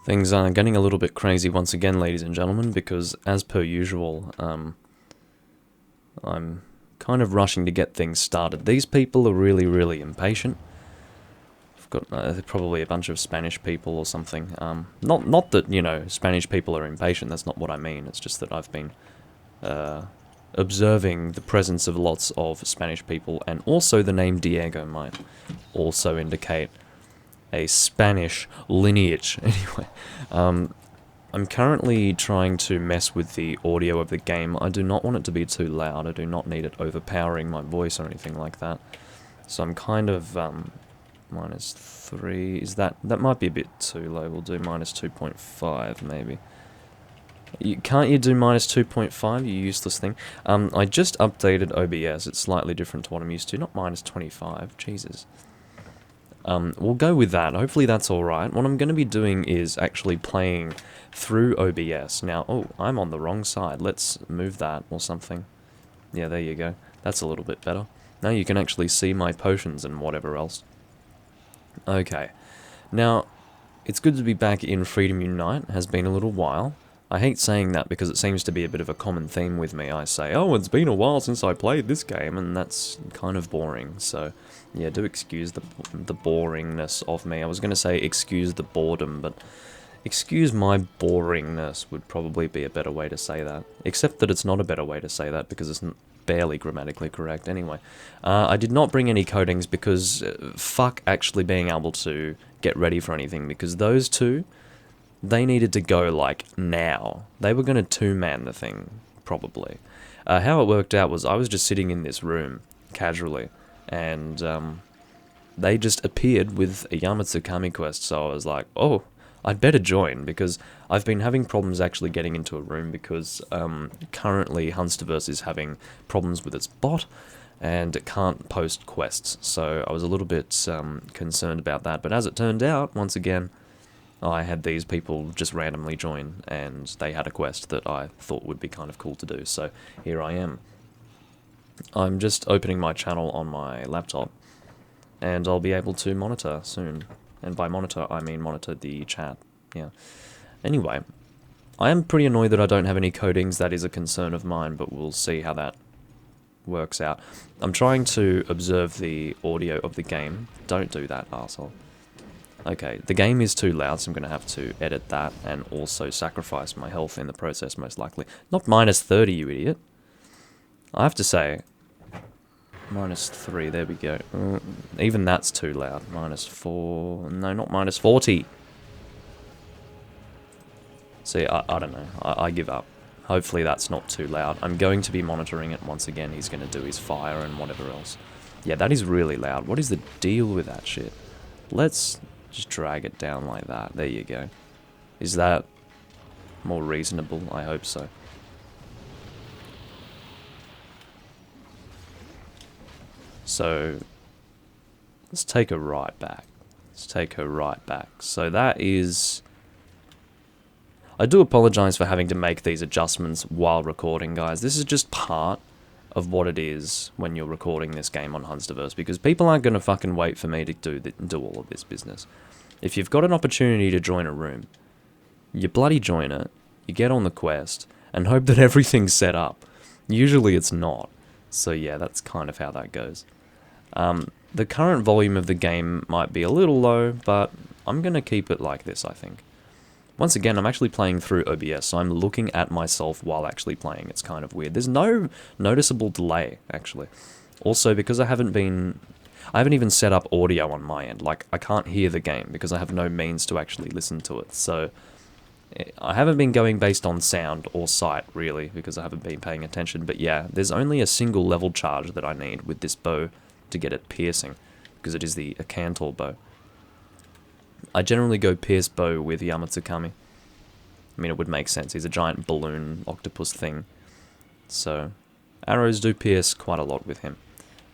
Things are getting a little bit crazy once again, ladies and gentlemen, because as per usual, I'm kind of rushing to get things started. These people are really, really impatient. I've got probably a bunch of Spanish people or something. Not that, you know, Spanish people are impatient, that's not what I mean. It's just that I've been observing the presence of lots of Spanish people, and also the name Diego might also indicate a Spanish lineage. Anyway, I'm currently trying to mess with the audio of the game. I do not want it to be too loud. I do not need it overpowering my voice or anything like that. So I'm kind of -3. Is that might be a bit too low? We'll do -2.5 maybe. Can't you do -2.5, you useless thing? I just updated OBS. It's slightly different to what I'm used to. Not -25. Jesus. We'll go with that. Hopefully that's alright. What I'm going to be doing is actually playing through OBS. Now, oh, I'm on the wrong side. Let's move that or something. Yeah, there you go. That's a little bit better. Now you can actually see my potions and whatever else. Okay. Now, it's good to be back in Freedom Unite. It has been a little while. I hate saying that because it seems to be a bit of a common theme with me. I say, oh, it's been a while since I played this game, and that's kind of boring. So, yeah, do excuse the boringness of me. I was going to say excuse the boredom, but excuse my boringness would probably be a better way to say that. Except that it's not a better way to say that because it's barely grammatically correct. Anyway, I did not bring any coatings because fuck actually being able to get ready for anything, because those two, they needed to go, like, now. They were going to two-man the thing, probably. How it worked out was I was just sitting in this room, casually, and they just appeared with a Yama Tsukami quest, so I was like, oh, I'd better join, because I've been having problems actually getting into a room, because currently Hunsterverse is having problems with its bot, and it can't post quests, so I was a little bit concerned about that, but as it turned out, once again, I had these people just randomly join, and they had a quest that I thought would be kind of cool to do, so here I am. I'm just opening my channel on my laptop, and I'll be able to monitor soon. And by monitor, I mean monitor the chat, yeah. Anyway, I am pretty annoyed that I don't have any coatings. That is a concern of mine, but we'll see how that works out. I'm trying to observe the audio of the game. Don't do that, arsehole. Okay, the game is too loud, so I'm going to have to edit that and also sacrifice my health in the process, most likely. Not -30, you idiot. I have to say, -3, there we go. Even that's too loud. -4, no, not -40. See, I don't know. I give up. Hopefully that's not too loud. I'm going to be monitoring it once again. He's going to do his fire and whatever else. Yeah, that is really loud. What is the deal with that shit? Let's just drag it down like that. There you go. Is that more reasonable? I hope so. So, let's take her right back. Let's take her right back. So that is... I do apologize for having to make these adjustments while recording, guys. This is just part of what it is when you're recording this game on Hunsterverse, because people aren't going to fucking wait for me to do all of this business. If you've got an opportunity to join a room, you bloody join it, you get on the quest, and hope that everything's set up. Usually it's not. So yeah, that's kind of how that goes. The current volume of the game might be a little low, but I'm going to keep it like this, I think. Once again, I'm actually playing through OBS, so I'm looking at myself while actually playing. It's kind of weird. There's no noticeable delay, actually. Also, because I haven't even set up audio on my end. Like, I can't hear the game because I have no means to actually listen to it. So, I haven't been going based on sound or sight, really, because I haven't been paying attention. But yeah, there's only a single level charge that I need with this bow to get it piercing, because it is the Acantor bow. I generally go pierce bow with Yama Tsukami. I mean, it would make sense. He's a giant balloon octopus thing. So, arrows do pierce quite a lot with him.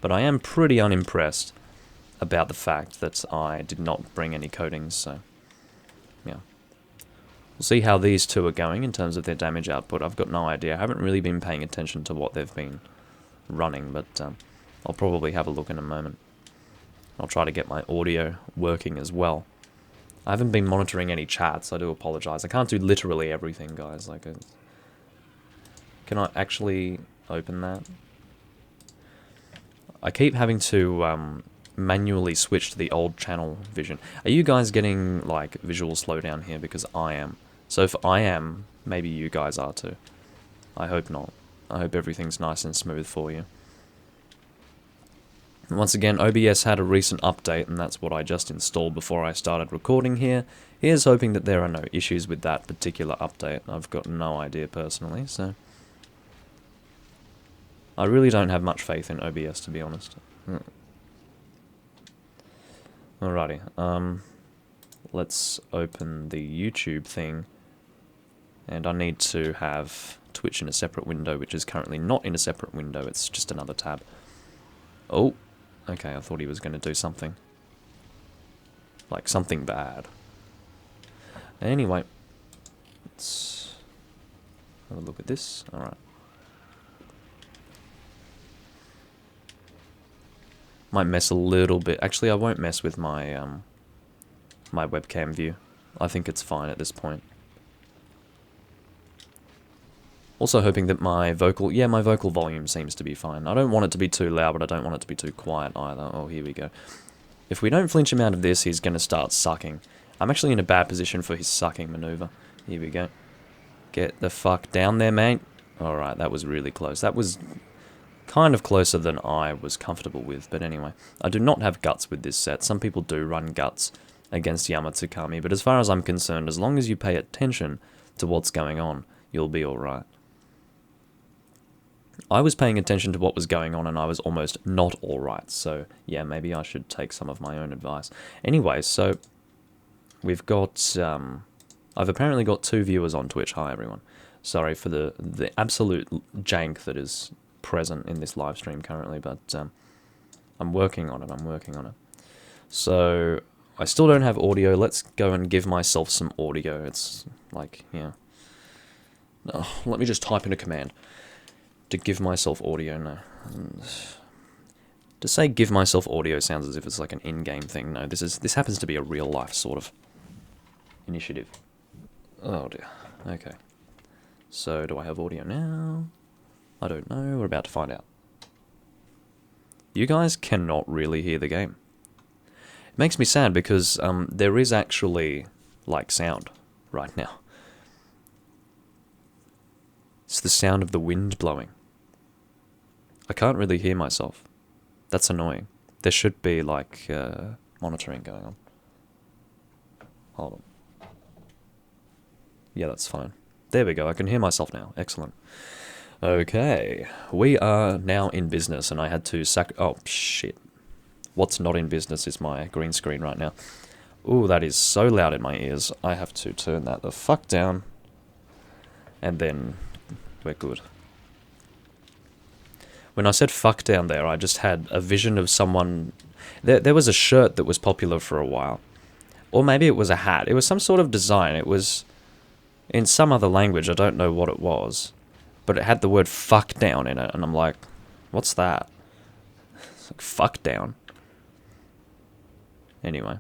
But I am pretty unimpressed about the fact that I did not bring any coatings, so... yeah. We'll see how these two are going in terms of their damage output. I've got no idea. I haven't really been paying attention to what they've been running, but I'll probably have a look in a moment. I'll try to get my audio working as well. I haven't been monitoring any chats, I do apologize. I can't do literally everything, guys. Like, can I actually open that? I keep having to manually switch to the old channel vision. Are you guys getting, like, visual slowdown here? Because I am. So if I am, maybe you guys are too. I hope not. I hope everything's nice and smooth for you. Once again, OBS had a recent update, and that's what I just installed before I started recording here. Here's hoping that there are no issues with that particular update. I've got no idea personally, so... I really don't have much faith in OBS, to be honest. Alrighty, let's open the YouTube thing. And I need to have Twitch in a separate window, which is currently not in a separate window, it's just another tab. Oh! Okay, I thought he was going to do something. Like, something bad. Anyway. Let's have a look at this. Alright. Might mess a little bit. Actually, I won't mess with my, my webcam view. I think it's fine at this point. Also hoping that my vocal... Yeah, my vocal volume seems to be fine. I don't want it to be too loud, but I don't want it to be too quiet either. Oh, here we go. If we don't flinch him out of this, he's going to start sucking. I'm actually in a bad position for his sucking maneuver. Here we go. Get the fuck down there, mate. Alright, that was really close. That was kind of closer than I was comfortable with, but anyway. I do not have guts with this set. Some people do run guts against Yama Tsukami, but as far as I'm concerned, as long as you pay attention to what's going on, you'll be alright. I was paying attention to what was going on and I was almost not alright, so yeah, maybe I should take some of my own advice. Anyway, so we've got, I've apparently got 2 viewers on Twitch. Hi everyone. Sorry for the absolute jank that is present in this live stream currently, but I'm working on it, So, I still don't have audio. Let's go and give myself some audio. It's like, yeah. Oh, let me just type in a command. To give myself audio, no. To say give myself audio sounds as if it's like an in-game thing. No, this happens to be a real-life sort of initiative. Oh dear. Okay. So, do I have audio now? I don't know. We're about to find out. You guys cannot really hear the game. It makes me sad because there is actually, like, sound right now. It's the sound of the wind blowing. I can't really hear myself. That's annoying. There should be, like, monitoring going on. Hold on. Yeah, that's fine. There we go, I can hear myself now. Excellent. Okay. We are now in business, and I had to oh, shit. What's not in business is my green screen right now. Ooh, that is so loud in my ears. I have to turn that the fuck down. And then we're good. When I said fuck down there, I just had a vision of someone... There was a shirt that was popular for a while. Or maybe it was a hat. It was some sort of design. It was in some other language. I don't know what it was. But it had the word fuck down in it. And I'm like, what's that? It's like, fuck down. Anyway.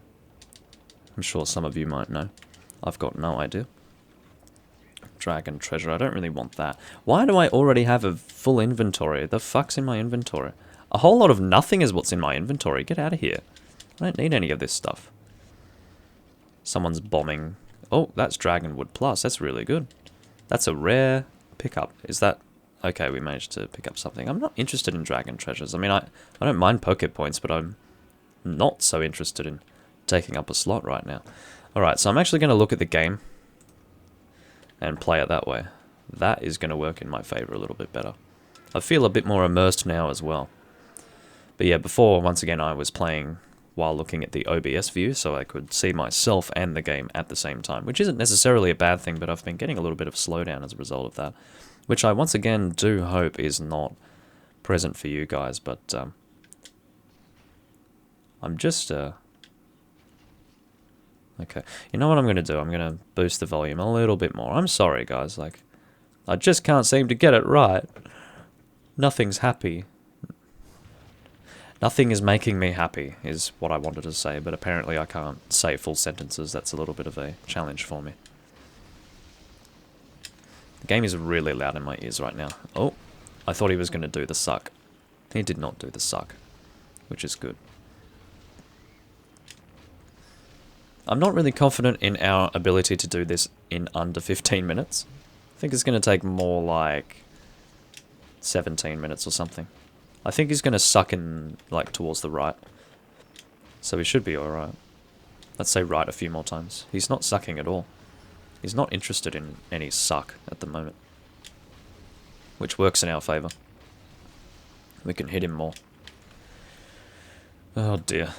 I'm sure some of you might know. I've got no idea. Dragon treasure. I don't really want that. Why do I already have a full inventory? The fuck's in my inventory? A whole lot of nothing is what's in my inventory. Get out of here. I don't need any of this stuff. Someone's bombing. Oh, that's Dragonwood Plus. That's really good. That's a rare pickup. Is that... Okay, we managed to pick up something. I'm not interested in dragon treasures. I mean, I don't mind Poké Points, but I'm not so interested in taking up a slot right now. Alright, so I'm actually going to look at the game and play it that way. That is going to work in my favour a little bit better. I feel a bit more immersed now as well. But yeah, before, once again, I was playing while looking at the OBS view, so I could see myself and the game at the same time, which isn't necessarily a bad thing, but I've been getting a little bit of slowdown as a result of that, which I once again do hope is not present for you guys, but I'm just... Okay, you know what I'm going to do? I'm going to boost the volume a little bit more. I'm sorry, guys, like, I just can't seem to get it right. Nothing's happy. Nothing is making me happy, is what I wanted to say, but apparently I can't say full sentences. That's a little bit of a challenge for me. The game is really loud in my ears right now. Oh, I thought he was going to do the suck. He did not do the suck, which is good. I'm not really confident in our ability to do this in under 15 minutes. I think it's going to take more like 17 minutes or something. I think he's going to suck in, like, towards the right. So he should be alright. Let's say right a few more times. He's not sucking at all. He's not interested in any suck at the moment. Which works in our favour. We can hit him more. Oh dear.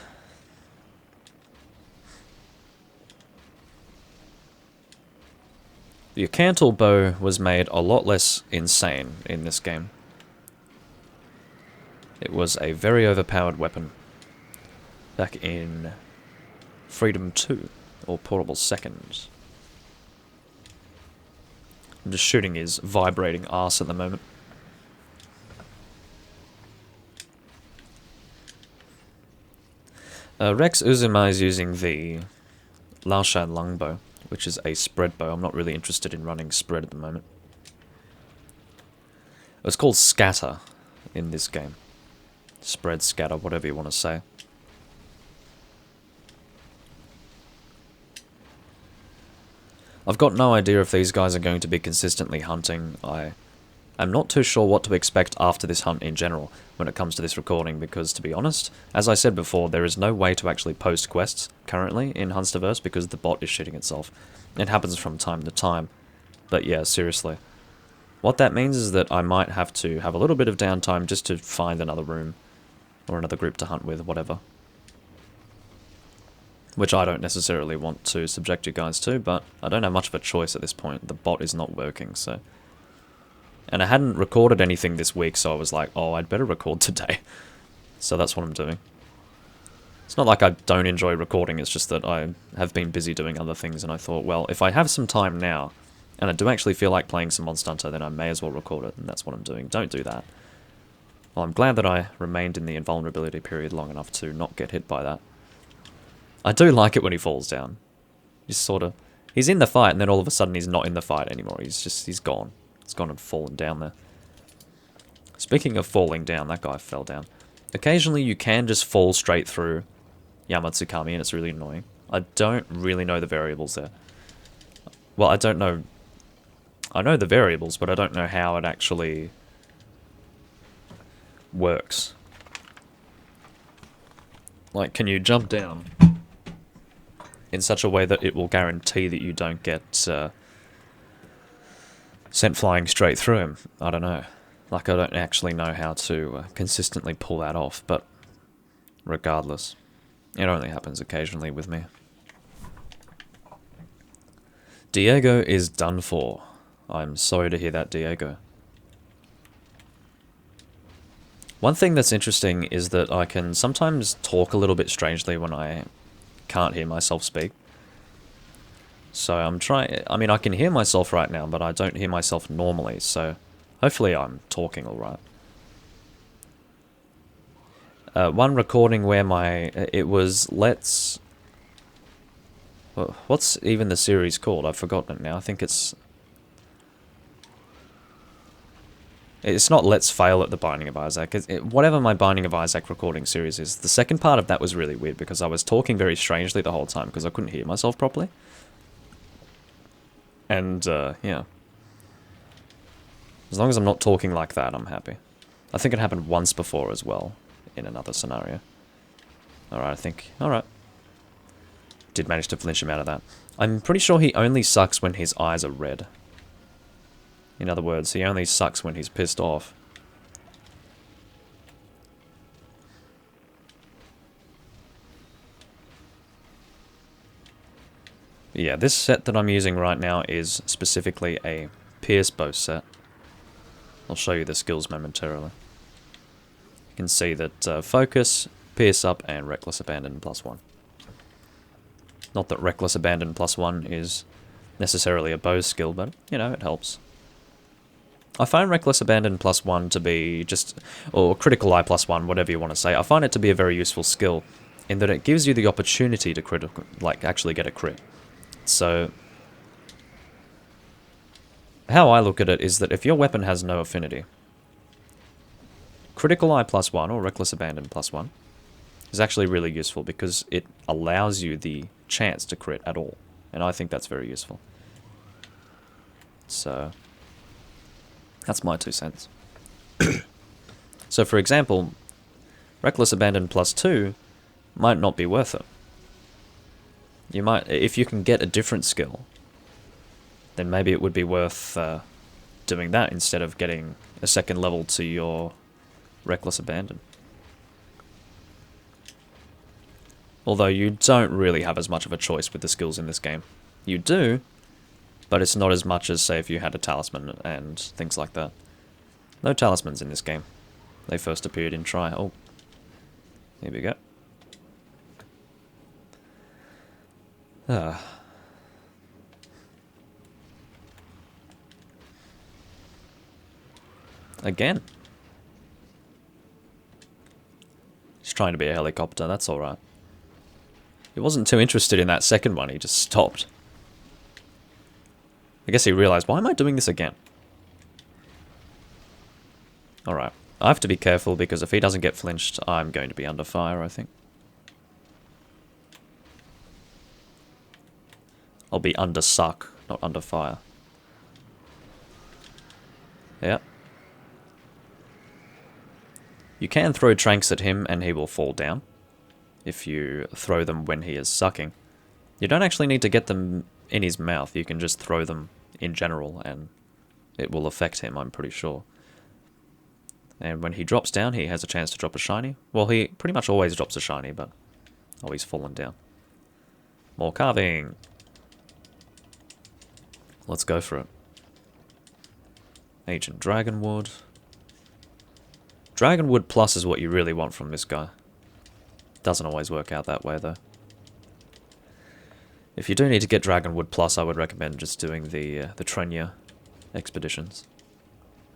The Cantle bow was made a lot less insane in this game. It was a very overpowered weapon back in Freedom 2, or Portable Seconds. I'm just shooting his vibrating arse at the moment. Rex Uzuma is using the Laoshan Longbow, which is a spread bow. I'm not really interested in running spread at the moment. It's called Scatter in this game. Spread, scatter, whatever you want to say. I've got no idea if these guys are going to be consistently hunting. I'm not too sure what to expect after this hunt in general when it comes to this recording, because to be honest, as I said before, there is no way to actually post quests currently in Hunsterverse because the bot is shitting itself. It happens from time to time. But yeah, seriously. What that means is that I might have to have a little bit of downtime just to find another room or another group to hunt with, whatever. Which I don't necessarily want to subject you guys to, but I don't have much of a choice at this point. The bot is not working, so... And I hadn't recorded anything this week, so I was like, oh, I'd better record today. So that's what I'm doing. It's not like I don't enjoy recording, it's just that I have been busy doing other things, and I thought, well, if I have some time now, and I do actually feel like playing some Monster Hunter, then I may as well record it, and that's what I'm doing. Don't do that. Well, I'm glad that I remained in the invulnerability period long enough to not get hit by that. I do like it when he falls down. Just sort of... He's in the fight, and then all of a sudden he's not in the fight anymore. He's gone. He's gone and fallen down there. Speaking of falling down, that guy fell down. Occasionally you can just fall straight through Yama Tsukami, and it's really annoying. I don't really know the variables there. Well, I don't know... I know the variables, but I don't know how it actually works. Like, can you jump down in such a way that it will guarantee that you don't get sent flying straight through him? I don't know. Like, I don't actually know how to consistently pull that off, but regardless, it only happens occasionally with me. Diego is done for. I'm sorry to hear that, Diego. One thing that's interesting is that I can sometimes talk a little bit strangely when I can't hear myself speak. So I'm trying... I mean, I can hear myself right now, but I don't hear myself normally, so hopefully I'm talking alright. One recording where it was Let's... What's even the series called? I've forgotten it now. I think it's... It's not Let's Fail at the Binding of Isaac. Whatever my Binding of Isaac recording series is. The second part of that was really weird because I was talking very strangely the whole time because I couldn't hear myself properly. And, yeah. As long as I'm not talking like that, I'm happy. I think it happened once before as well, in another scenario. Alright, I think... Alright. Did manage to flinch him out of that. I'm pretty sure he only sucks when his eyes are red. In other words, he only sucks when he's pissed off. Yeah, this set that I'm using right now is specifically a Pierce bow set. I'll show you the skills momentarily. You can see that Focus, Pierce Up, and Reckless Abandon +1. Not that Reckless Abandon +1 is necessarily a bow skill, but, you know, it helps. I find Reckless Abandon +1 to be just, or Critical Eye +1, whatever you want to say. I find it to be a very useful skill in that it gives you the opportunity to actually get a crit. So, how I look at it is that if your weapon has no affinity, Critical Eye +1 or Reckless Abandon +1 is actually really useful because it allows you the chance to crit at all. And I think that's very useful. So, that's my 2 cents. So for example, Reckless Abandon +2 might not be worth it. You might, if you can get a different skill, then maybe it would be worth doing that instead of getting a second level to your Reckless Abandon. Although you don't really have as much of a choice with the skills in this game. You do, but it's not as much as, say, if you had a talisman and things like that. No talismans in this game. They first appeared in Try. Oh, here we go. Again. He's trying to be a helicopter, that's alright. He wasn't too interested in that second one, he just stopped. I guess he realized, why am I doing this again? Alright, I have to be careful because if he doesn't get flinched, I'm going to be under fire, I think. I'll be under suck, not under fire. Yeah. You can throw tranks at him and he will fall down if you throw them when he is sucking. You don't actually need to get them in his mouth, you can just throw them in general and it will affect him, I'm pretty sure. And when he drops down, he has a chance to drop a shiny. Well, he pretty much always drops a shiny, but... oh, he's fallen down. More carving! Let's go for it. Ancient Dragonwood. Dragonwood Plus is what you really want from this guy. Doesn't always work out that way, though. If you do need to get Dragonwood Plus, I would recommend just doing the Trenya expeditions.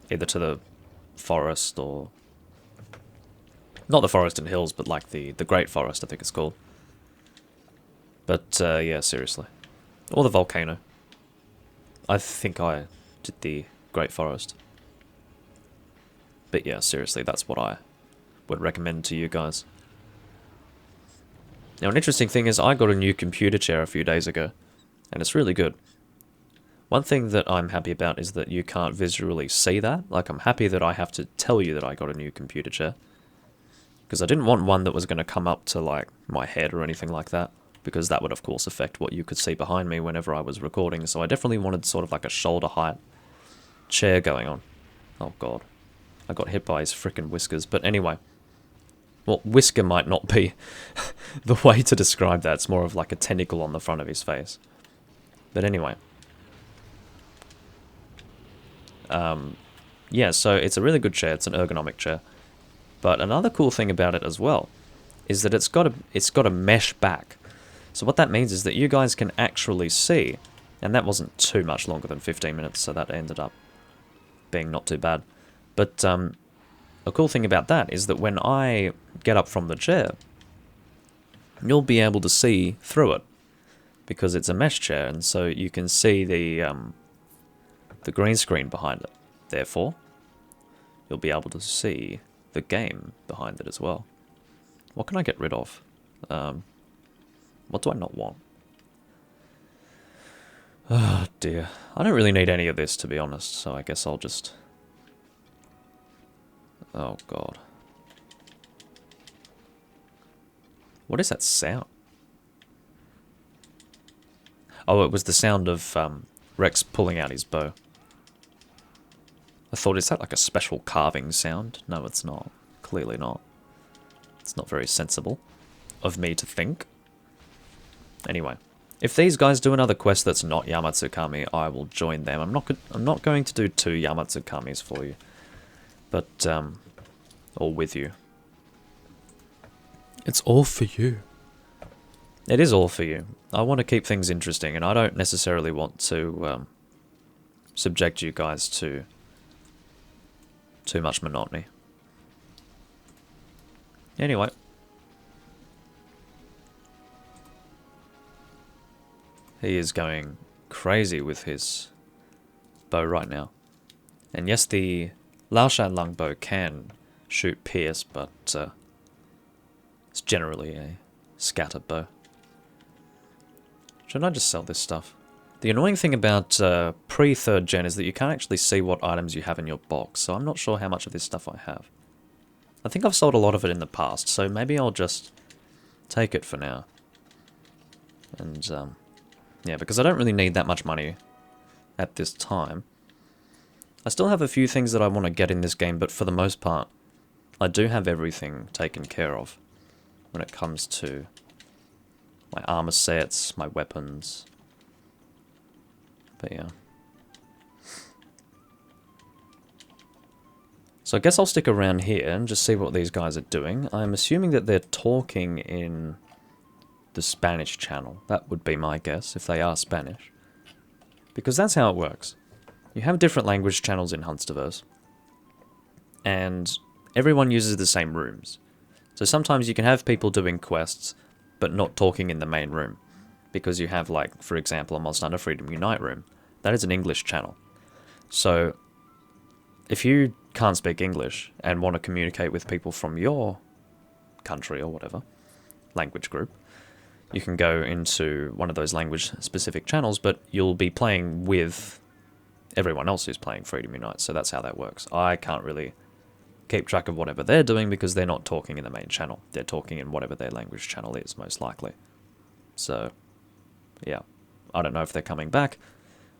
Either to the forest or... not the forest and hills, but like the Great Forest, I think it's called. But, yeah, seriously. Or the volcano. I think I did the Great Forest. But yeah, seriously, that's what I would recommend to you guys. Now, an interesting thing is I got a new computer chair a few days ago, and it's really good. One thing that I'm happy about is that you can't visually see that. Like, I'm happy that I have to tell you that I got a new computer chair. Because I didn't want one that was going to come up to, like, my head or anything like that. Because that would, of course, affect what you could see behind me whenever I was recording. So I definitely wanted sort of like a shoulder height chair going on. Oh, God. I got hit by his frickin' whiskers. But anyway. Well, whisker might not be the way to describe that. It's more of like a tentacle on the front of his face. But anyway. Yeah, so it's a really good chair. It's an ergonomic chair. But another cool thing about it as well is that it's got a mesh back. So what that means is that you guys can actually see, and that wasn't too much longer than 15 minutes, so that ended up being not too bad. But a cool thing about that is that when I get up from the chair, you'll be able to see through it because it's a mesh chair, and so you can see the green screen behind it. Therefore, you'll be able to see the game behind it as well. What can I get rid of? What do I not want? Oh dear. I don't really need any of this, to be honest, so I guess I'll just... oh god. What is that sound? Oh, it was the sound of Rex pulling out his bow. I thought, is that like a special carving sound? No, it's not. Clearly not. It's not very sensible of me to think. Anyway, if these guys do another quest that's not Yama Tsukami, I will join them. I'm not going to do 2 Yama Tsukamis for you. But, or with you. It's all for you. It is all for you. I want to keep things interesting, and I don't necessarily want to subject you guys to Too much monotony. Anyway. He is going crazy with his bow right now. And yes, the Laoshan longbow can shoot pierce, but it's generally a scatter bow. Should I just sell this stuff? The annoying thing about pre-3rd gen is that you can't actually see what items you have in your box, so I'm not sure how much of this stuff I have. I think I've sold a lot of it in the past, so maybe I'll just take it for now. And, yeah, because I don't really need that much money at this time. I still have a few things that I want to get in this game, but for the most part, I do have everything taken care of when it comes to my armor sets, my weapons. But yeah. So I guess I'll stick around here and just see what these guys are doing. I'm assuming that they're talking in the Spanish channel. That would be my guess, if they are Spanish. Because that's how it works. You have different language channels in Hunsterverse. And everyone uses the same rooms. So sometimes you can have people doing quests, but not talking in the main room. Because you have, like, for example, a Monster Hunter Freedom Unite room. That is an English channel. So, if you can't speak English and want to communicate with people from your country or whatever, language group, you can go into one of those language-specific channels, but you'll be playing with everyone else who's playing Freedom Unite, so that's how that works. I can't really keep track of whatever they're doing because they're not talking in the main channel. They're talking in whatever their language channel is, most likely. So, yeah. I don't know if they're coming back.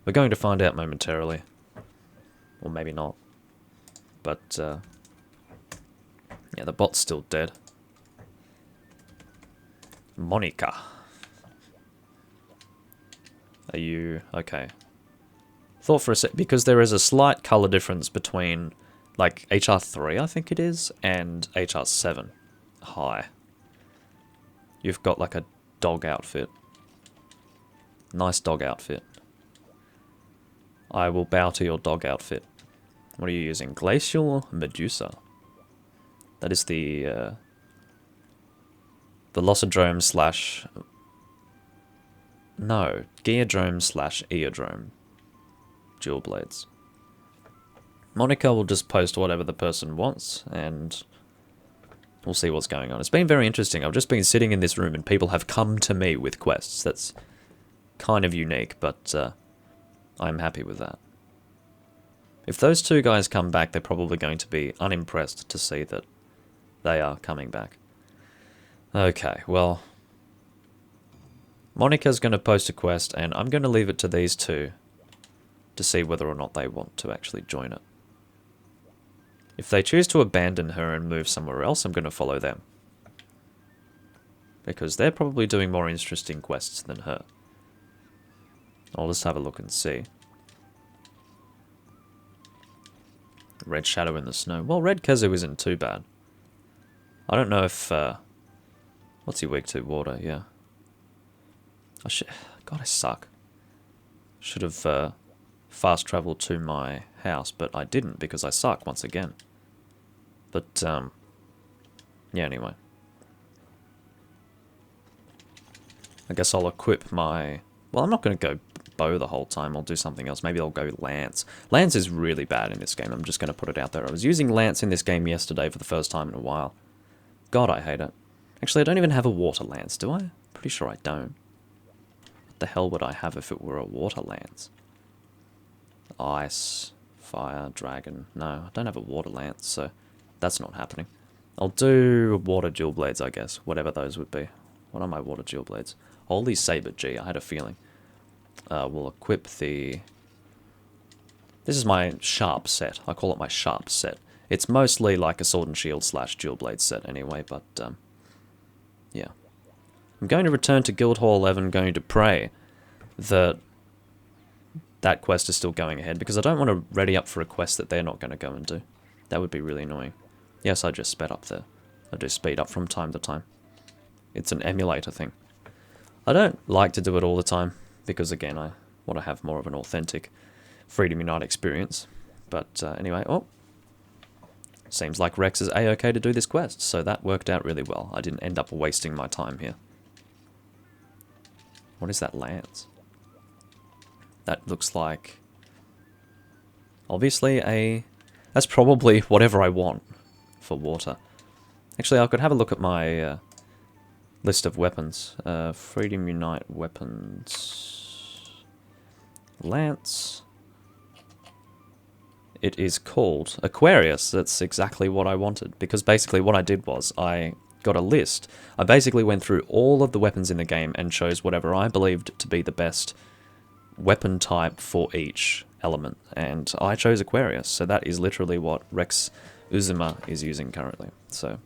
We're going to find out momentarily. Or maybe not. But, yeah, the bot's still dead. Monica. Are you... okay. Thought for a sec, because there is a slight colour difference between, like, HR3, I think it is, and HR7. Hi. You've got, like, a dog outfit. Nice dog outfit. I will bow to your dog outfit. What are you using? Glacial Medusa. That is the Lossodrome slash... no, Geodrome slash Eodrome. Dual blades. Monica will just post whatever the person wants, and we'll see what's going on. It's been very interesting. I've just been sitting in this room, and people have come to me with quests. That's kind of unique, but I'm happy with that. If those two guys come back, they're probably going to be unimpressed to see that they are coming back. Okay, well, Monica's going to post a quest, and I'm going to leave it to these two to see whether or not they want to actually join it. If they choose to abandon her and move somewhere else, I'm going to follow them. Because they're probably doing more interesting quests than her. I'll just have a look and see. Red Shadow in the Snow. Well, Red Khezu isn't too bad. I don't know if... what's he weak to? Water, yeah. God, I suck. Should have fast traveled to my house, but I didn't because I suck once again. But, yeah, anyway. I guess I'll equip my... well, I'm not going to go bow the whole time. I'll do something else. Maybe I'll go Lance. Lance is really bad in this game. I'm just going to put it out there. I was using Lance in this game yesterday for the first time in a while. God, I hate it. Actually, I don't even have a water Lance, do I? Pretty sure I don't. What the hell would I have if it were a water Lance? Ice, fire, dragon. No, I don't have a water Lance, so that's not happening. I'll do water dual blades, I guess. Whatever those would be. What are my water dual blades? Holy Saber G, I had a feeling. We'll equip the... this is my sharp set. I call it my sharp set. It's mostly like a sword and shield slash dual blade set anyway, but yeah. I'm going to return to Guild Hall 11, going to pray that that quest is still going ahead, because I don't want to ready up for a quest that they're not going to go and do. That would be really annoying. Yes, I just sped up there. I do speed up from time to time. It's an emulator thing. I don't like to do it all the time, because again, I want to have more of an authentic Freedom Unite experience. But anyway, oh. seems like Rex is A-okay to do this quest, so that worked out really well. I didn't end up wasting my time here. What is that lance? That looks like... obviously that's probably whatever I want for water. Actually, I could have a look at my list of weapons. Freedom Unite weapons... lance... It is called Aquarius. That's exactly what I wanted. Because basically what I did was I got a list. I basically went through all of the weapons in the game and chose whatever I believed to be the best weapon type for each element. And I chose Aquarius. So that is literally what Rex Uzuma is using currently. So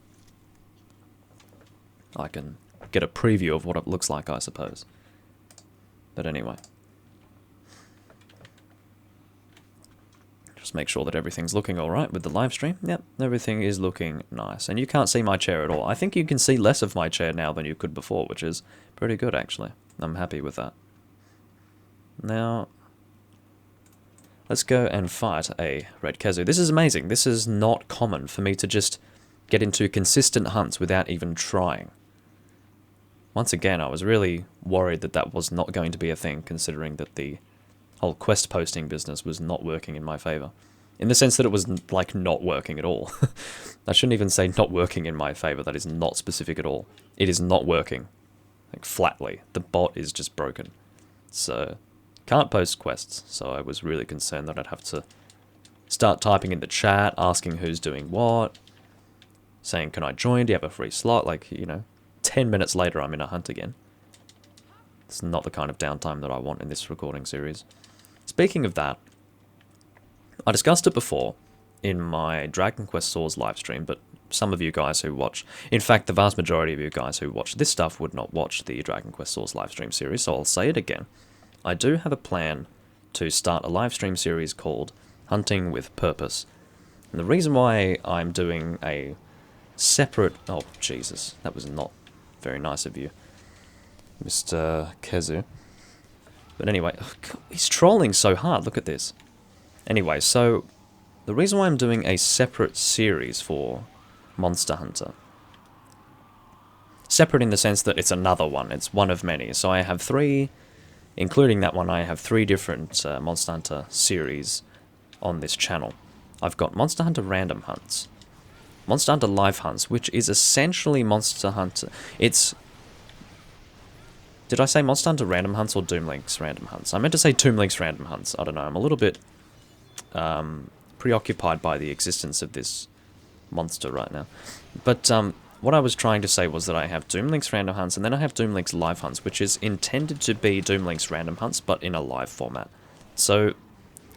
I can get a preview of what it looks like, I suppose. But anyway. Just make sure that everything's looking alright with the live stream. Yep, everything is looking nice. And you can't see my chair at all. I think you can see less of my chair now than you could before, which is pretty good, actually. I'm happy with that. Now, let's go and fight a Red Khezu. This is amazing. This is not common for me to just get into consistent hunts without even trying. Once again, I was really worried that that was not going to be a thing, considering that the whole quest posting business was not working in my favor. In the sense that it was, like, not working at all. I shouldn't even say not working in my favor. That is not specific at all. It is not working. Like, flatly. The bot is just broken. So, can't post quests. So I was really concerned that I'd have to start typing in the chat, asking who's doing what, saying, can I join? Do you have a free slot? Like, you know, 10 minutes later I'm in a hunt again. It's not the kind of downtime that I want in this recording series. Speaking of that, I discussed it before in my Dragon Quest Source livestream, but some of you guys who watch, in fact the vast majority of you guys who watch this stuff would not watch the Dragon Quest Source livestream series, so I'll say it again. I do have a plan to start a livestream series called Hunting with Purpose. And the reason why I'm doing a separate... oh, Jesus, that was not very nice of you, Mr. Khezu. But anyway, oh God, he's trolling so hard, look at this. Anyway, so the reason why I'm doing a separate series for Monster Hunter, separate in the sense that it's another one, it's one of many. So I have 3, including that one, I have 3 different Monster Hunter series on this channel. I've got Monster Hunter Random Hunts, Monster Hunter Live Hunts, which is essentially Monster Hunter, it's... did I say Monster Hunter Random Hunts or Doomlink's Random Hunts? I meant to say Doomlink's Random Hunts. I don't know. I'm a little bit preoccupied by the existence of this monster right now. But what I was trying to say was that I have Doomlink's Random Hunts, and then I have Doomlink's Live Hunts, which is intended to be Doomlink's Random Hunts, but in a live format. So,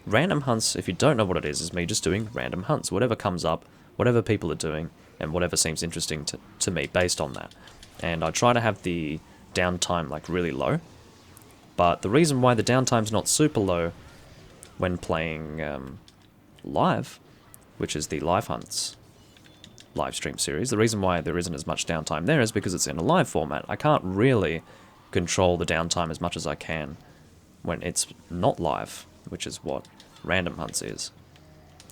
Random Hunts, if you don't know what it is me just doing random hunts. Whatever comes up, whatever people are doing, and whatever seems interesting to me based on that. And I try to have the downtime like really low, but the reason why the downtime's not super low when playing live, which is the Live Hunts live stream series, the reason why there isn't as much downtime there is because it's in a live format. I can't really control the downtime as much as I can when it's not live, which is what Random Hunts is.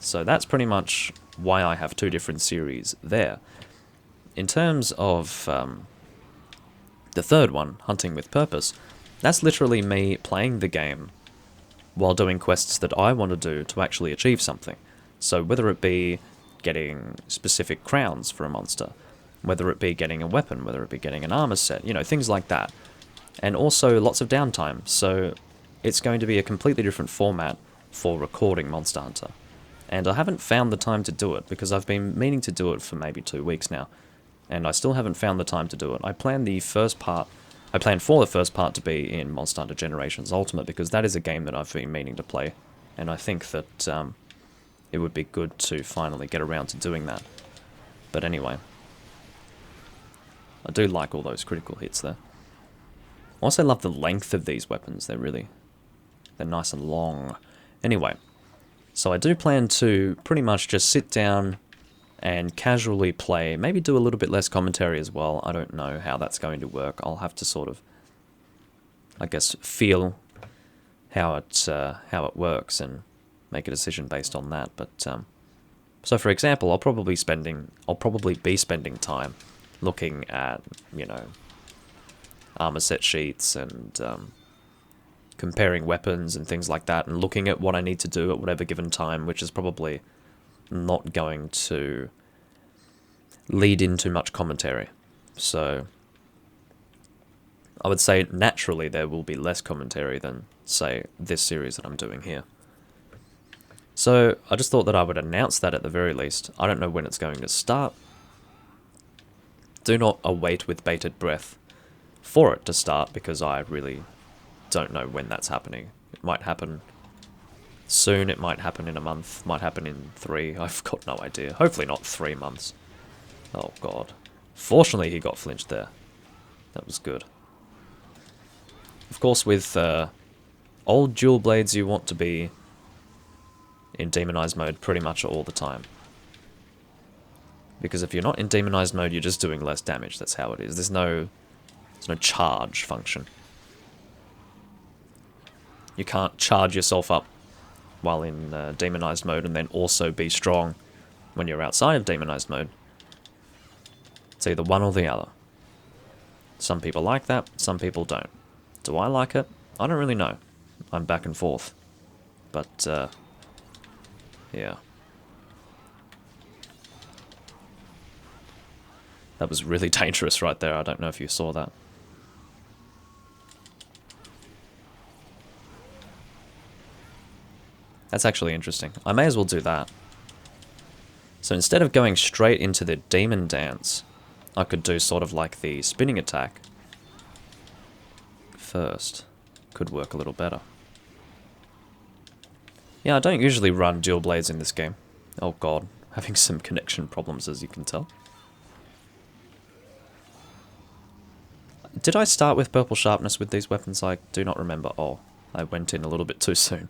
So that's pretty much why I have 2 different series there. In terms of the third one, Hunting with Purpose, that's literally me playing the game while doing quests that I want to do to actually achieve something. So whether it be getting specific crowns for a monster, whether it be getting a weapon, whether it be getting an armor set, you know, things like that. And also lots of downtime, so it's going to be a completely different format for recording Monster Hunter. And I haven't found the time to do it, because I've been meaning to do it for maybe 2 weeks now. And I still haven't found the time to do it. I planned for the first part to be in Monster Hunter Generations Ultimate, because that is a game that I've been meaning to play. And I think that it would be good to finally get around to doing that. But anyway, I do like all those critical hits there. I also love the length of these weapons. They're nice and long. Anyway, so I do plan to pretty much just sit down and casually play, maybe do a little bit less commentary as well. I don't know how that's going to work. I'll have to sort of, I guess, feel how it works and make a decision based on that. But So for example, I'll probably be spending time looking at, you know, armor set sheets and comparing weapons and things like that, and looking at what I need to do at whatever given time, which is probably not going to lead into much commentary. So I would say naturally there will be less commentary than, say, this series that I'm doing here. So I just thought that I would announce that at the very least. I don't know when it's going to start. Do not await with bated breath for it to start, because I really don't know when that's happening. It might happen soon, it might happen in a month, might happen in 3, I've got no idea. Hopefully not 3 months. Oh god. Fortunately he got flinched there. That was good. Of course with old dual blades you want to be in demonized mode pretty much all the time. Because if you're not in demonized mode you're just doing less damage, that's how it is. There's no charge function. You can't charge yourself up while in demonized mode and then also be strong when you're outside of demonized mode. It's either one or the other. Some people like that, some people don't. Do I like it? I don't really know. I'm back and forth. But, yeah. That was really dangerous right there. I don't know if you saw that. That's actually interesting. I may as well do that. So instead of going straight into the demon dance, I could do sort of like the spinning attack first. Could work a little better. Yeah, I don't usually run dual blades in this game. Oh god, having some connection problems as you can tell. Did I start with purple sharpness with these weapons? I do not remember. Oh, I went in a little bit too soon.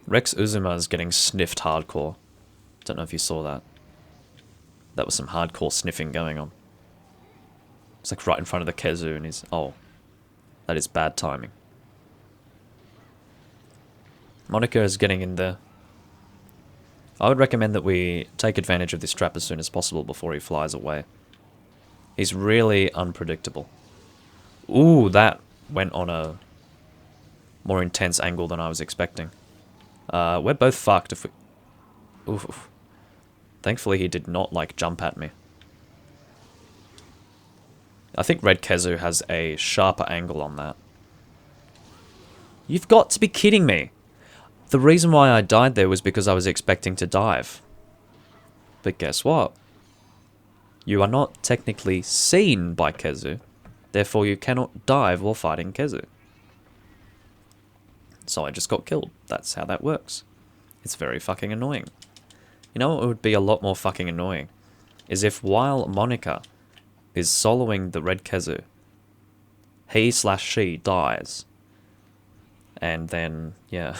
Rex Uzuma's getting sniffed hardcore. Don't know if you saw that. That was some hardcore sniffing going on. It's like right in front of the Khezu and he's... Oh. That is bad timing. Monica is getting in there. I would recommend that we take advantage of this trap as soon as possible before he flies away. He's really unpredictable. Ooh, that went on a more intense angle than I was expecting. We're both fucked if we... Oof. Thankfully he did not, like, jump at me. I think Red Khezu has a sharper angle on that. You've got to be kidding me! The reason why I died there was because I was expecting to dive. But guess what? You are not technically seen by Khezu, therefore you cannot dive while fighting Khezu. So I just got killed. That's how that works. It's very fucking annoying. You know what would be a lot more fucking annoying? Is if while Monica is soloing the Red Khezu, he/she dies. And then, yeah,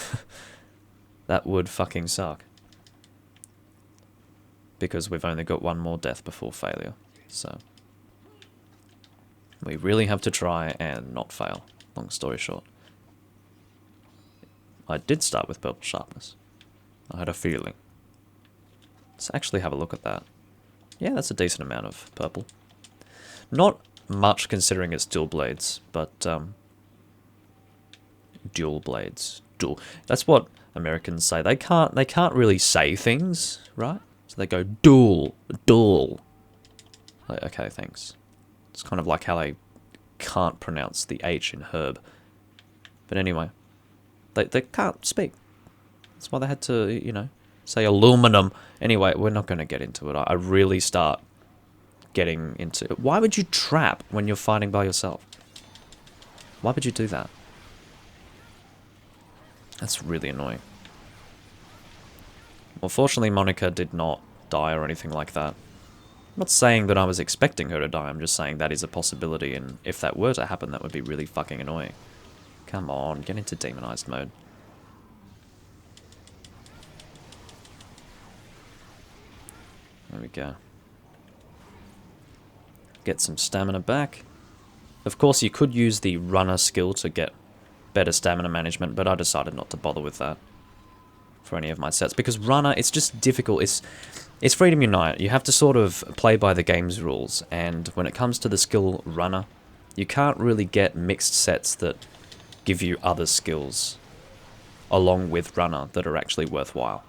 that would fucking suck. Because we've only got one more death before failure. So, we really have to try and not fail, long story short. I did start with purple sharpness. I had a feeling. Let's actually have a look at that. Yeah, that's a decent amount of purple. Not much considering it's dual blades, but dual blades. Dual. That's what Americans say. They can't really say things, right? So they go dual. Like, okay, thanks. It's kind of like how they can't pronounce the H in herb. But anyway. They can't speak. That's why they had to, you know, say aluminum. Anyway, we're not going to get into it. I really start getting into... Why would you trap when you're fighting by yourself? Why would you do that? That's really annoying. Well, fortunately, Monica did not die or anything like that. I'm not saying that I was expecting her to die. I'm just saying that is a possibility, and if that were to happen, that would be really fucking annoying. Come on, get into demonized mode. There we go. Get some stamina back. Of course, you could use the runner skill to get better stamina management, but I decided not to bother with that. for any of my sets, because runner, it's just difficult. It's Freedom Unite. You have to sort of play by the game's rules, and when it comes to the skill runner, you can't really get mixed sets that give you other skills along with runner that are actually worthwhile.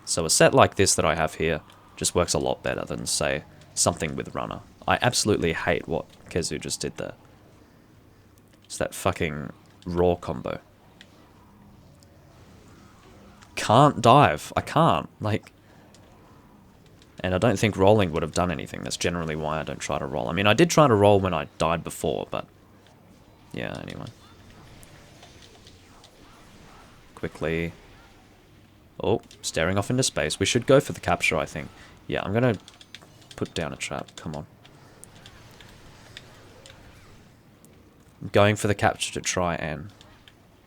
So a set like this that I have here just works a lot better than, say, something with runner. I absolutely hate what Khezu just did there. It's that fucking raw combo. Can't dive. I can't. Like... And I don't think rolling would have done anything. That's generally why I don't try to roll. I mean, I did try to roll when I died before, but... Yeah, anyway. Quickly. Oh, staring off into space. We should go for the capture, I think. Yeah, I'm gonna put down a trap. Come on. I'm going for the capture to try and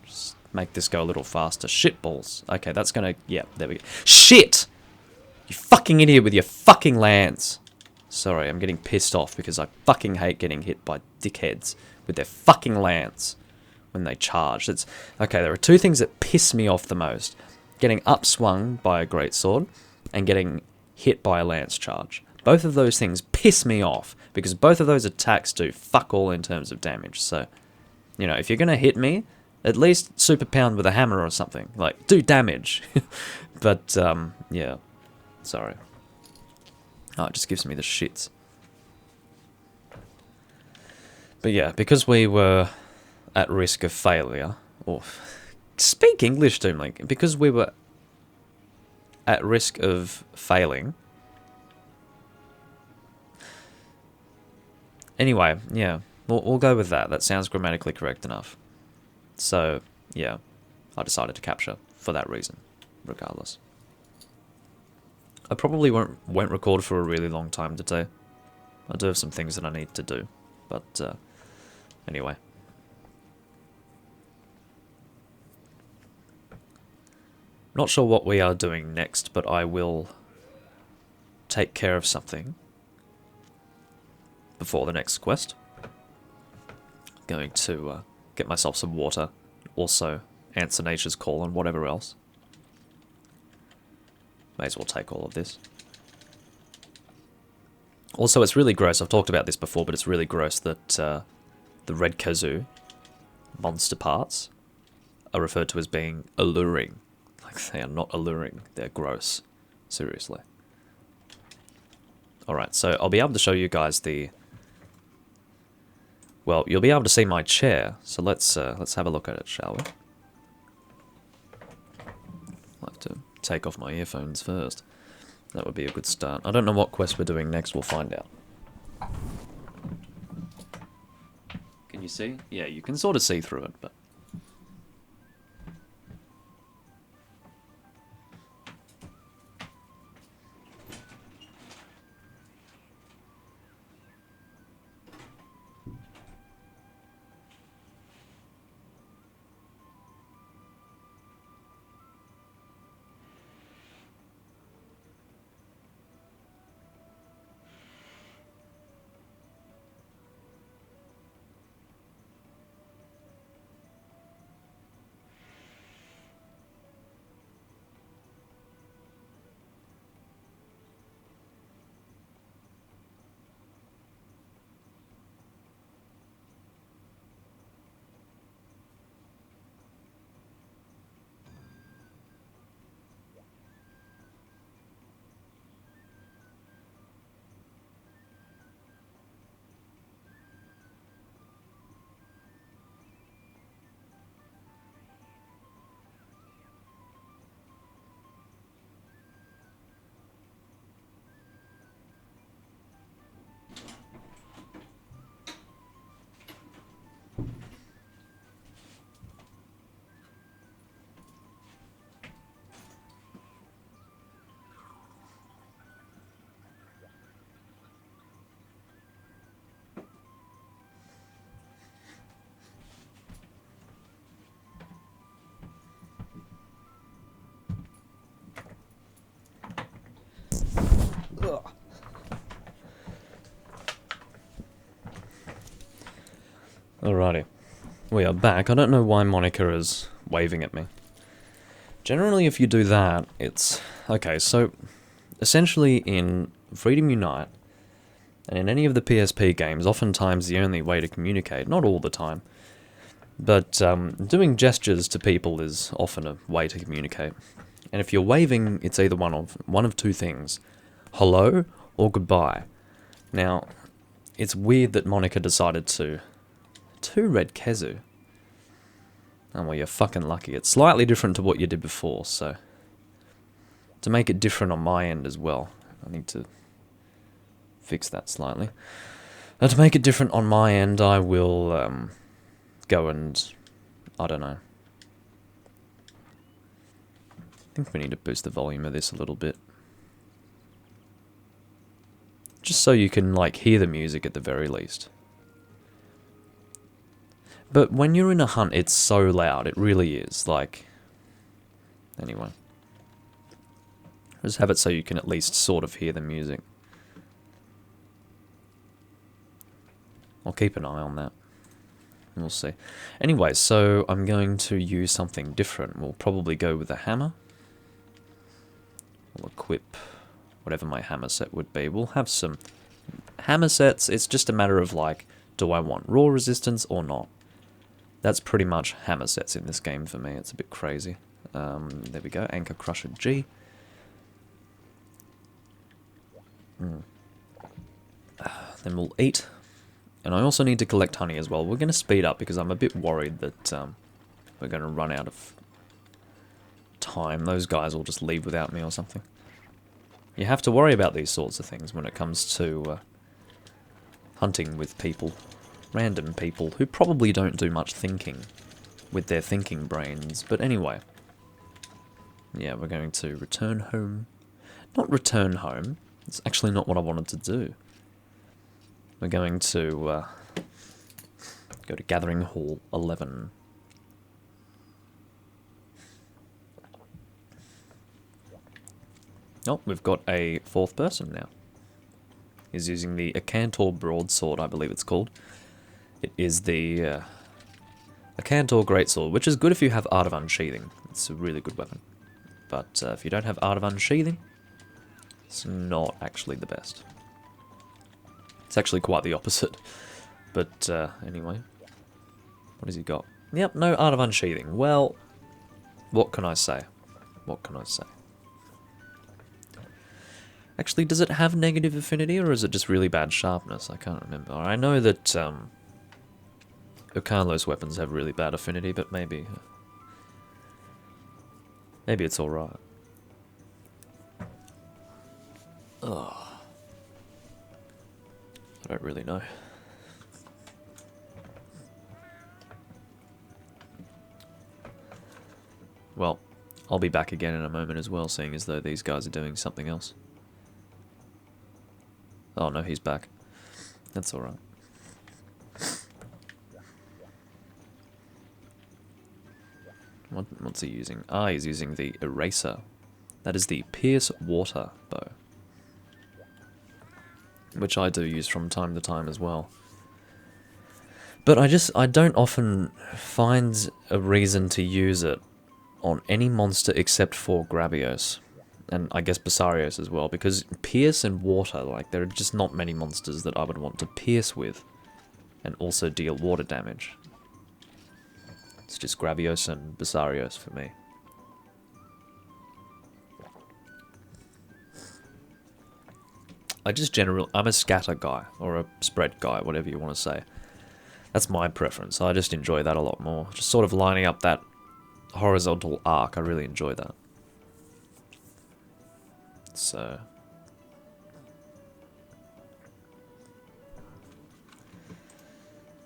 just make this go a little faster. Shit balls. Okay, that's gonna... Yeah, there we go. Shit! You fucking idiot with your fucking lands. Sorry, I'm getting pissed off because I fucking hate getting hit by dickheads with their fucking lands when they charge. It's okay, there are two things that piss me off the most. Getting upswung by a greatsword and getting hit by a lance charge. Both of those things piss me off because both of those attacks do fuck all in terms of damage. So, you know, if you're going to hit me, at least super pound with a hammer or something. Like, do damage. But, yeah. Sorry. Oh, it just gives me the shits. But yeah, because we were at risk of failure, or speak English, Doomlink, because we were at risk of failing. Anyway, yeah, we'll go with that. That sounds grammatically correct enough. So, yeah, I decided to capture for that reason, regardless. I probably won't record for a really long time today. I do have some things that I need to do, but anyway. Not sure what we are doing next, but I will take care of something before the next quest. Going to get myself some water, also answer nature's call and whatever else. May as well take all of this. Also, it's really gross. I've talked about this before, but it's really gross that the Red Khezu monster parts are referred to as being alluring. Like, they are not alluring. They're gross. Seriously. Alright, so I'll be able to show you guys the... Well, you'll be able to see my chair, so let's have a look at it, shall we? I'll have to take off my earphones first. That would be a good start. I don't know what quest we're doing next, we'll find out. Can you see? Yeah, you can sort of see through it, but... Alrighty. We are back. I don't know why Monica is waving at me. Generally, if you do that, it's... Okay, so essentially in Freedom Unite, and in any of the PSP games, oftentimes the only way to communicate, not all the time, but doing gestures to people is often a way to communicate. And if you're waving, it's either one of two things. Hello or goodbye. Now, it's weird that Monica decided to Red Khezu. Oh, well, you're fucking lucky. It's slightly different to what you did before, so... To make it different on my end as well, I need to fix that slightly. To make it different on my end, I will go and... I don't know. I think we need to boost the volume of this a little bit. Just so you can, like, hear the music at the very least. But when you're in a hunt, it's so loud. It really is. Like... Anyway. Just have it so you can at least sort of hear the music. I'll keep an eye on that. We'll see. Anyway, so I'm going to use something different. We'll probably go with a hammer. We'll equip whatever my hammer set would be. We'll have some hammer sets. It's just a matter of, like, do I want raw resistance or not? That's pretty much hammer sets in this game for me. It's a bit crazy. There we go. Anchor Crusher G. Then we'll eat. And I also need to collect honey as well. We're going to speed up because I'm a bit worried that we're going to run out of time. Those guys will just leave without me or something. You have to worry about these sorts of things when it comes to hunting with people. Random people who probably don't do much thinking with their thinking brains. But anyway. Yeah, we're going to return home. Not return home. It's actually not what I wanted to do. We're going to go to Gathering Hall 11. Oh, we've got a fourth person now. He's using the Acantor Broadsword, I believe it's called. It is the Acantor Greatsword, which is good if you have Art of Unsheathing. It's a really good weapon. But if you don't have Art of Unsheathing, it's not actually the best. It's actually quite the opposite. But anyway. What has he got? Yep, no Art of Unsheathing. Well, what can I say? What can I say? Actually, does it have negative affinity, or is it just really bad sharpness? I can't remember. I know that Okanlo's weapons have really bad affinity, but maybe it's alright. Ugh. I don't really know. Well, I'll be back again in a moment as well, seeing as though these guys are doing something else. Oh no, he's back. That's alright. What's he using? Ah, he's using the Eraser. That is the Pierce Water bow. Which I do use from time to time as well. But I don't often find a reason to use it on any monster except for Gravios. And I guess Basarios as well, because Pierce and Water, like, there are just not many monsters that I would want to pierce with, and also deal water damage. It's just Gravios and Basarios for me. I'm a scatter guy, or a spread guy, whatever you want to say. That's my preference. I just enjoy that a lot more. Just sort of lining up that horizontal arc, I really enjoy that. So...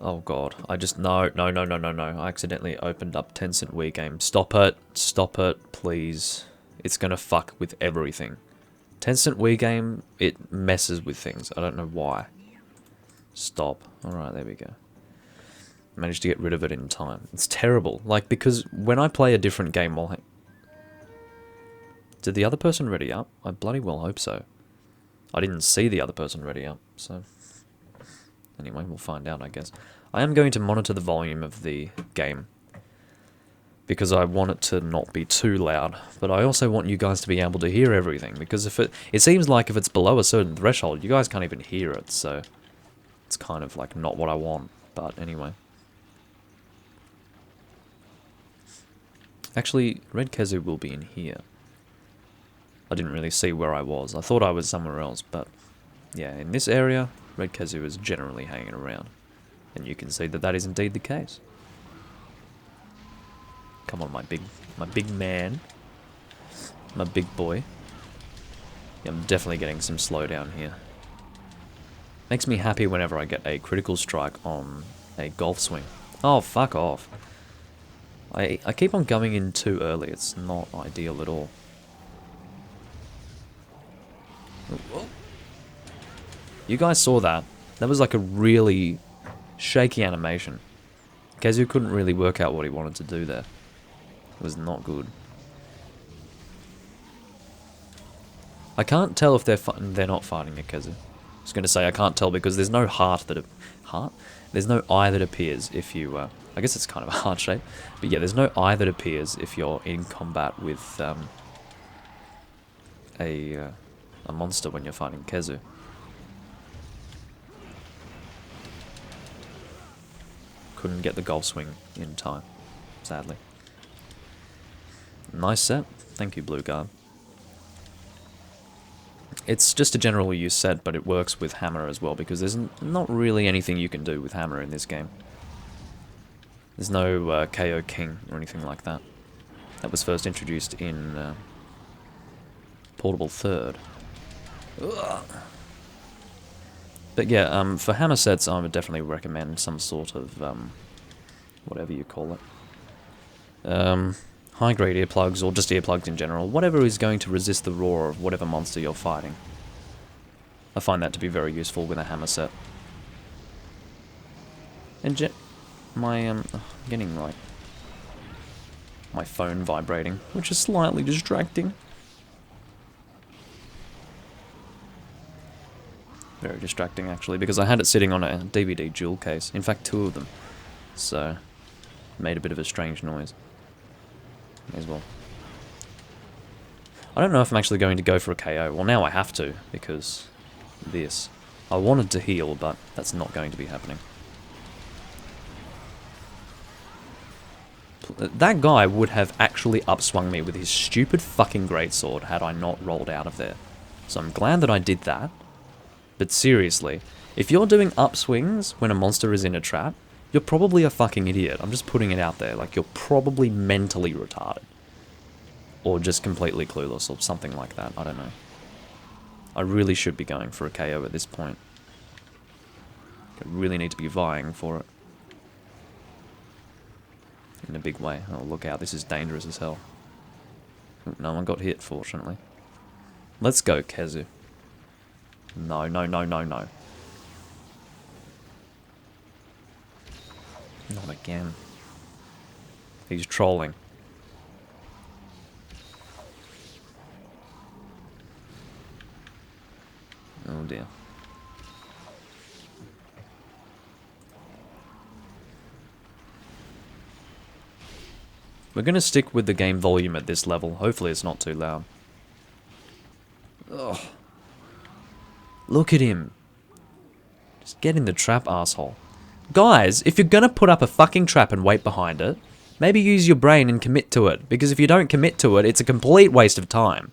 Oh god, no, I accidentally opened up Tencent Wii game. Stop it, please. It's gonna fuck with everything. Tencent Wii game, it messes with things, I don't know why. Stop. Alright, there we go. Managed to get rid of it in time. It's terrible, like, because when I play a different game while... Did the other person ready up? I bloody well hope so. I didn't see the other person ready up, so... Anyway, we'll find out, I guess. I am going to monitor the volume of the game. because I want it to not be too loud, but I also want you guys to be able to hear everything, because if it seems like if it's below a certain threshold, you guys can't even hear it, so it's kind of like not what I want, but anyway. Actually, Red Khezu will be in here. I didn't really see where I was. I thought I was somewhere else, but yeah, in this area, Red Khezu is generally hanging around, and you can see that that is indeed the case. Come on, my big man. My big boy. Yeah, I'm definitely getting some slowdown here. Makes me happy whenever I get a critical strike on a golf swing. Oh, fuck off. I keep on going in too early. It's not ideal at all. You guys saw that. That was like a really shaky animation. Khezu couldn't really work out what he wanted to do there. It was not good. I can't tell if they're not fighting a Khezu. I was going to say I can't tell because there's no heart that... There's no eye that appears if you... I guess it's kind of a heart shape. But yeah, there's no eye that appears if you're in combat with a monster when you're fighting Khezu. Couldn't get the golf swing in time, sadly. Nice set. Thank you, Blue Guard. It's just a general use set, but it works with hammer as well, because there's not really anything you can do with hammer in this game. There's no KO King or anything like that. That was first introduced in Portable Third. Ugh. But yeah, for hammer sets, I would definitely recommend some sort of, whatever you call it. High-grade earplugs, or just earplugs in general. Whatever is going to resist the roar of whatever monster you're fighting. I find that to be very useful with a hammer set. And getting, like, my phone vibrating, which is slightly distracting. Very distracting, actually, because I had it sitting on a DVD jewel case. In fact, 2 of them. So, made a bit of a strange noise. May as well. I don't know if I'm actually going to go for a KO. Well, now I have to, because this. I wanted to heal, but that's not going to be happening. That guy would have actually upswung me with his stupid fucking greatsword had I not rolled out of there. So I'm glad that I did that. But seriously, if you're doing upswings when a monster is in a trap, you're probably a fucking idiot. I'm just putting it out there. Like, you're probably mentally retarded. Or just completely clueless or something like that. I don't know. I really should be going for a KO at this point. I really need to be vying for it. In a big way. Oh, look out. This is dangerous as hell. No one got hit, fortunately. Let's go, Khezu. No, no, no, no, no. Not again. He's trolling. Oh dear. We're going to stick with the game volume at this level. Hopefully it's not too loud. Ugh. Look at him. Just get in the trap, asshole. Guys, if you're gonna put up a fucking trap and wait behind it, maybe use your brain and commit to it. Because if you don't commit to it, it's a complete waste of time.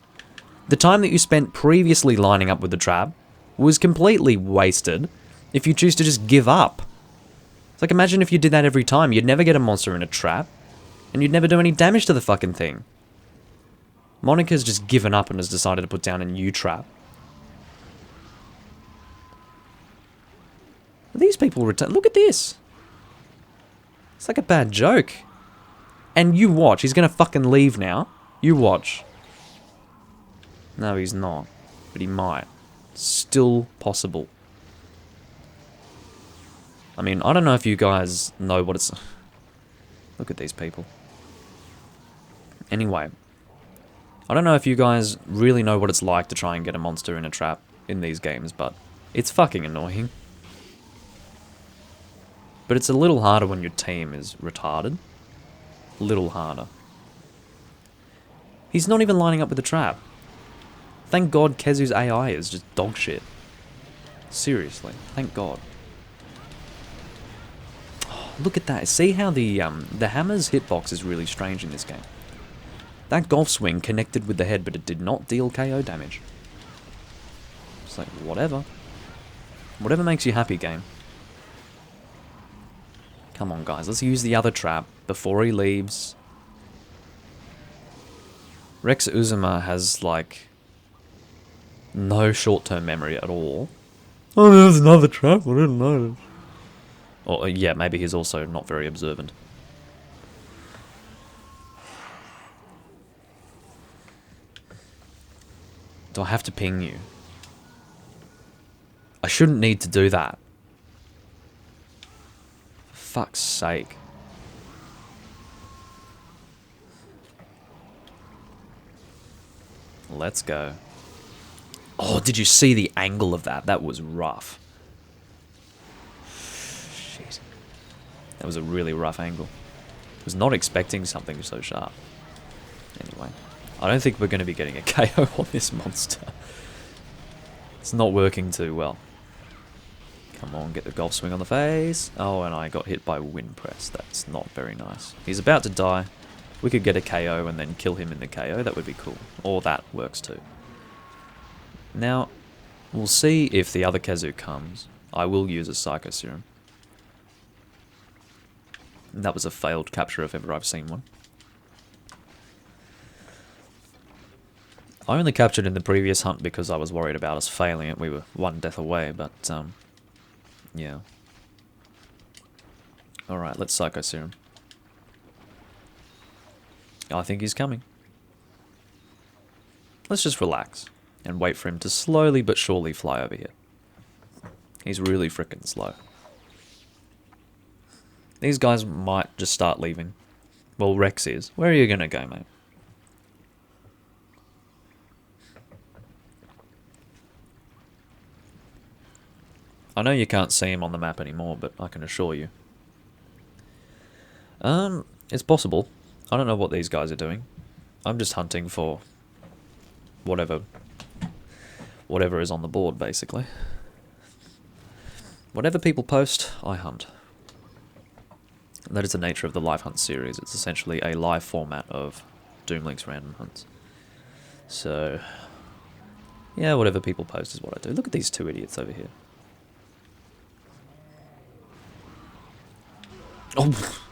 The time that you spent previously lining up with the trap was completely wasted if you choose to just give up. It's like, imagine if you did that every time. You'd never get a monster in a trap, and you'd never do any damage to the fucking thing. Monica's just given up and has decided to put down a new trap. These people return. Look at this. It's like a bad joke. And you watch. He's going to fucking leave now. You watch. No, he's not. But he might. Still possible. I mean, I don't know if you guys know what it's... Look at these people. Anyway. I don't know if you guys really know what it's like to try and get a monster in a trap in these games, but it's fucking annoying. But it's a little harder when your team is retarded. a little harder. He's not even lining up with the trap. Thank God Khezu's AI is just dog shit. Seriously, thank God. Oh, look at that. See how the hammer's hitbox is really strange in this game. That golf swing connected with the head, but it did not deal KO damage. It's like, whatever. Whatever makes you happy, game. Come on, guys. Let's use the other trap before he leaves. Rex Uzuma has, like, no short-term memory at all. Oh, there's another trap. I didn't notice. Or, yeah, maybe he's also not very observant. Do I have to ping you? I shouldn't need to do that. For fuck's sake. Let's go. Oh, did you see the angle of that? That was rough. Shit. That was a really rough angle. I was not expecting something so sharp. Anyway. I don't think we're going to be getting a KO on this monster. It's not working too well. Come on, get the golf swing on the face. Oh, and I got hit by wind press. That's not very nice. He's about to die. We could get a KO and then kill him in the KO. That would be cool. Or that works too. Now, we'll see if the other Khezu comes. I will use a Psycho Serum. That was a failed capture if ever I've seen one. I only captured in the previous hunt because I was worried about us failing it. We were one death away, but, yeah. Alright, let's Psycho Serum. I think he's coming. Let's just relax and wait for him to slowly but surely fly over here. He's really frickin' slow. These guys might just start leaving. Well, Rex is. Where are you gonna go, mate? I know you can't see him on the map anymore, but I can assure you. It's possible. I don't know what these guys are doing. I'm just hunting for whatever is on the board, basically. Whatever people post, I hunt. And that is the nature of the live hunt series. It's essentially a live format of Doomlink's random hunts. So, yeah, whatever people post is what I do. Look at these two idiots over here. Oh!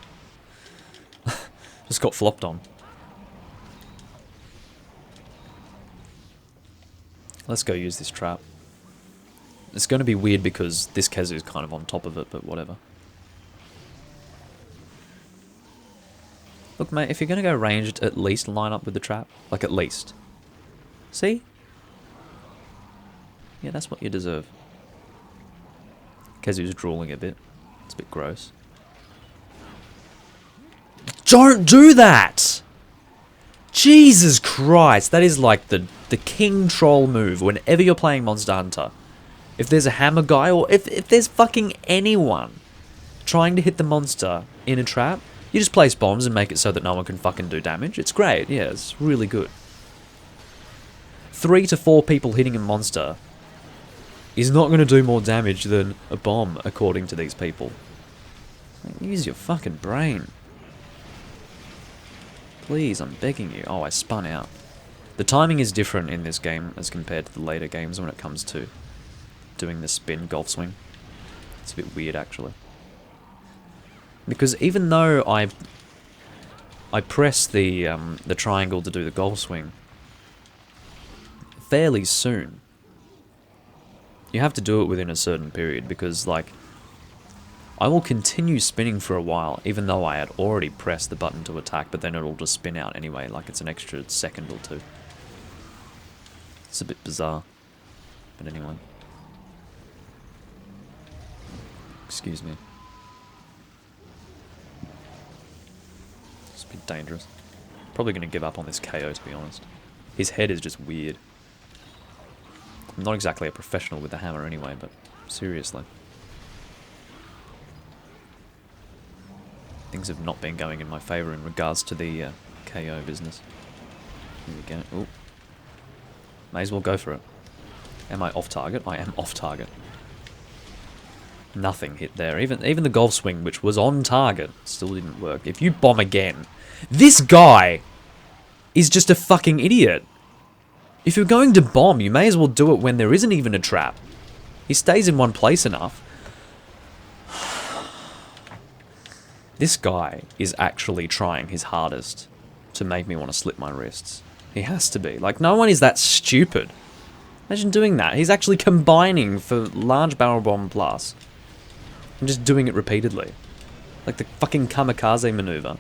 Just got flopped on. Let's go use this trap. It's going to be weird because this Khezu is kind of on top of it, but whatever. Look, mate, if you're going to go ranged, at least line up with the trap. Like, at least. See? Yeah, that's what you deserve. Khezu's drooling a bit. It's a bit gross. Don't do that! Jesus Christ, that is like the king troll move whenever you're playing Monster Hunter. If there's a hammer guy, or if there's fucking anyone trying to hit the monster in a trap, you just place bombs and make it so that no one can fucking do damage. It's great, yeah, it's really good. 3 to 4 people hitting a monster is not going to do more damage than a bomb, according to these people. Use your fucking brain. Please, I'm begging you. Oh, I spun out. The timing is different in this game as compared to the later games when it comes to doing the spin golf swing. It's a bit weird, actually. Because even though I press the triangle to do the golf swing fairly soon, you have to do it within a certain period because, like, I will continue spinning for a while, even though I had already pressed the button to attack, but then it'll just spin out anyway, like it's an extra second or two. It's a bit bizarre. But anyway. Excuse me. It's a bit dangerous. Probably going to give up on this KO, to be honest. His head is just weird. I'm not exactly a professional with the hammer anyway, but seriously. Things have not been going in my favour in regards to the KO business. Here we go. Ooh. May as well go for it. Am I off target? I am off target. Nothing hit there. Even the golf swing, which was on target, still didn't work. If you bomb again... This guy is just a fucking idiot. If you're going to bomb, you may as well do it when there isn't even a trap. He stays in one place enough. This guy is actually trying his hardest to make me want to slip my wrists. He has to be. Like, no one is that stupid. Imagine doing that. He's actually combining for large barrel bomb plus. And just doing it repeatedly. Like the fucking kamikaze maneuver.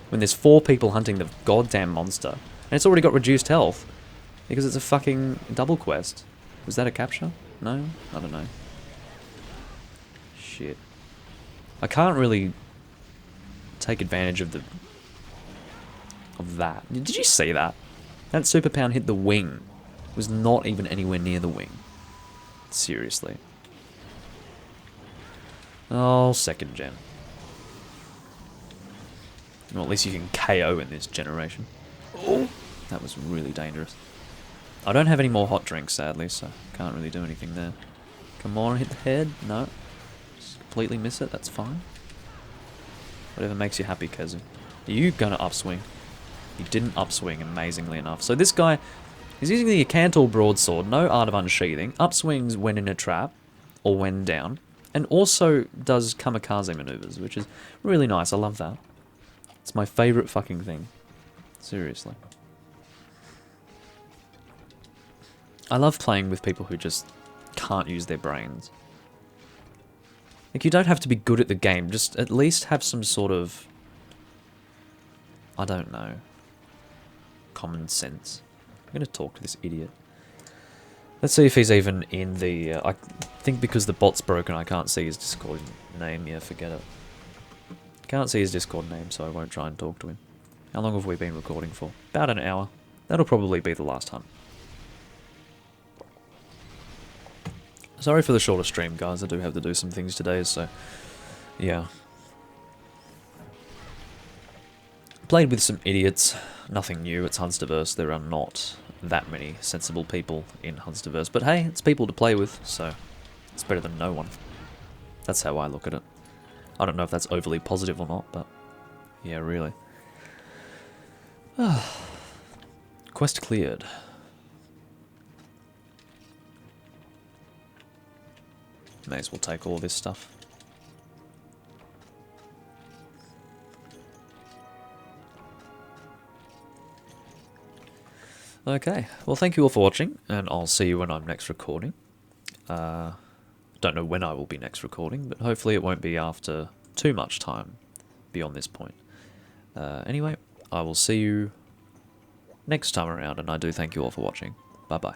When there's 4 people hunting the goddamn monster. And it's already got reduced health. Because it's a fucking double quest. Was that a capture? No? I don't know. Shit. I can't really take advantage of that. Did you see that? That super pound hit the wing. It was not even anywhere near the wing. Seriously. Oh, second gen. Well, at least you can KO in this generation. Oh, that was really dangerous. I don't have any more hot drinks, sadly, so can't really do anything there. Come on, hit the head. No. Just completely miss it. That's fine. Whatever makes you happy, Khezu. Are you going to upswing? You didn't upswing, amazingly enough. So this guy is using the Cantor broadsword, no art of unsheathing, upswings when in a trap, or when down, and also does kamikaze maneuvers, which is really nice. I love that. It's my favourite fucking thing. Seriously. I love playing with people who just can't use their brains. Like, you don't have to be good at the game, just at least have some sort of... I don't know. Common sense. I'm going to talk to this idiot. Let's see if he's even in the... I think because the bot's broken, I can't see his Discord name. Yeah, forget it. Can't see his Discord name, so I won't try and talk to him. How long have we been recording for? About an hour. That'll probably be the last hunt. Sorry for the shorter stream, guys. I do have to do some things today, so... yeah. Played with some idiots. Nothing new. It's Hunsterverse. There are not that many sensible people in Hunsterverse. But hey, it's people to play with, so it's better than no one. That's how I look at it. I don't know if that's overly positive or not, but yeah, really. Quest cleared. May as well take all this stuff. Okay, well thank you all for watching, and I'll see you when I'm next recording. Don't know when I will be next recording, but hopefully it won't be after too much time beyond this point. Anyway, I will see you next time around, and I do thank you all for watching. Bye bye.